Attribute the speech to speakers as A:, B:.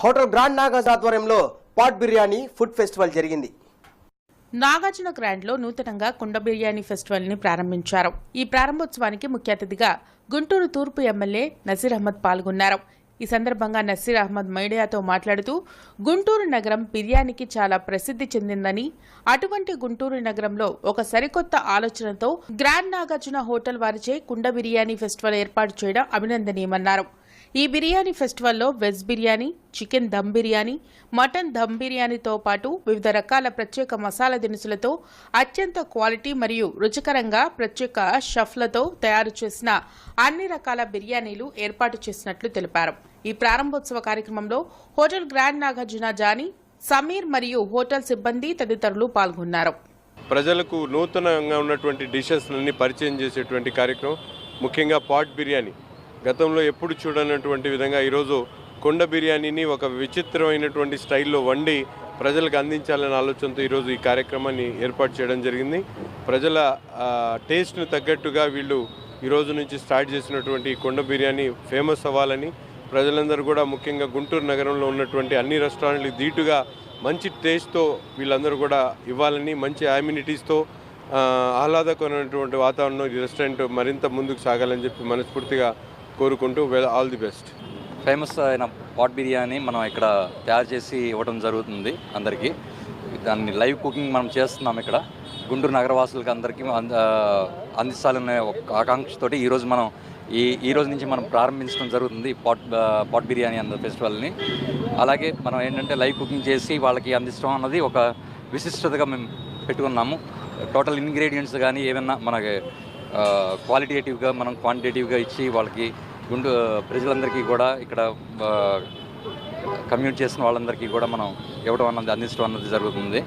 A: Hotel grand నాగాజ్ ఆధ్వర్యంలో pot biryani food festival జరిగింది.
B: Nagarjuna grand లో నూతనంగా కుండ బిర్యానీ ఫెస్టివల్ ని ప్రారంభించారు. ఈ ప్రారంభోత్సవానికి ముఖ్య అతిథిగా గుంటూరు తూర్పు ఎమ్మెల్యే నసీర్ అహ్మద్ పాల్గొన్నారు. ఈ సందర్భంగా నసీర్ అహ్మద్ మీడియాతో మాట్లాడుతూ గుంటూరు నగరం బిర్యానీకి చాలా ప్రసిద్ధి చెందిందని, అటువంటి గుంటూరు నగరంలో ఒక సరికొత్త ఆలోచనతో గ్రాండ్ నాగార్జున హోటల్ వారిచే కుండ బిర్యానీ ఫెస్టివల్ ఏర్పాటు చేయడం అభినందనీయమన్నారు. ఈ బిర్యానీ ఫెస్టివల్లో veg biryani, chicken dum biryani, mutton dum బిర్యానీతో పాటు వివిధ రకాల ప్రత్యేక మసాలా దినుసులతో అత్యంత క్వాలిటీ మరియు రుచికరంగా ప్రత్యేక షెఫ్లతో తయారు చేసిన అన్ని రకాల బిర్యానీలు ఏర్పాటు చేసినట్లు తెలిపారు. ఈ ప్రారంభోత్సవ కార్యక్రమంలో హోటల్ గ్రాండ్ నాగార్జున జానీ, సమీర్ మరియు హోటల్ సిబ్బంది తదితరులు పాల్గొన్నారు.
C: ప్రజలకు నూతనంగా ఉన్నటువంటి డిషెస్ని పరిచయం చేసేటువంటి కార్యక్రమం, ముఖ్యంగా పాట్ బిర్యానీ. గతంలో ఎప్పుడు చూడనటువంటి విధంగా ఈరోజు కుండ బిర్యానీని ఒక విచిత్రమైనటువంటి స్టైల్లో వండి ప్రజలకు అందించాలనే ఆలోచనతో ఈరోజు ఈ కార్యక్రమాన్ని ఏర్పాటు చేయడం జరిగింది. ప్రజల టేస్ట్ను తగ్గట్టుగా వీళ్ళు ఈరోజు నుంచి స్టార్ట్ చేసినటువంటి కుండ బిర్యానీ ఫేమస్ అవ్వాలని, ప్రజలందరూ కూడా ముఖ్యంగా గుంటూరు నగరంలో ఉన్నటువంటి అన్ని రెస్టారెంట్లకు ధీటుగా మంచి టేస్ట్తో వీళ్ళందరూ కూడా ఇవ్వాలని, మంచి అమ్యూనిటీస్తో ఆహ్లాదకరమైనటువంటి వాతావరణంలో ఈ రెస్టారెంట్ మరింత ముందుకు సాగాలని చెప్పి మనస్ఫూర్తిగా కోరుకుంటూ ఆల్ ది బెస్ట్.
D: ఫేమస్ అయిన పాట్ బిర్యానీ మనం ఇక్కడ తయారు చేసి ఇవ్వడం జరుగుతుంది అందరికీ. దాన్ని లైవ్ కుకింగ్ మనం చేస్తున్నాం ఇక్కడ గుంటూరు నగరవాసులకి అందరికీ అందించాలనే ఒక ఆకాంక్షతోటి ఈరోజు మనం ఈ రోజు నుంచి మనం ప్రారంభించడం జరుగుతుంది పాట్ బిర్యానీ అన్న ఫెస్టివల్ని. అలాగే మనం ఏంటంటే లైవ్ కుకింగ్ చేసి వాళ్ళకి అందించడం అన్నది ఒక విశిష్టతగా మేము పెట్టుకున్నాము. టోటల్ ఇంగ్రీడియంట్స్ కానీ ఏమైనా మనకి క్వాలిటేటివ్గా మనం క్వాంటిటేటివ్గా ఇచ్చి వాళ్ళకి ప్రజలందరికీ కూడా ఇక్కడ కమ్యూట్ చేసిన వాళ్ళందరికీ కూడా మనం ఇవ్వడం అన్నది అందించడం అన్నది జరుగుతుంది.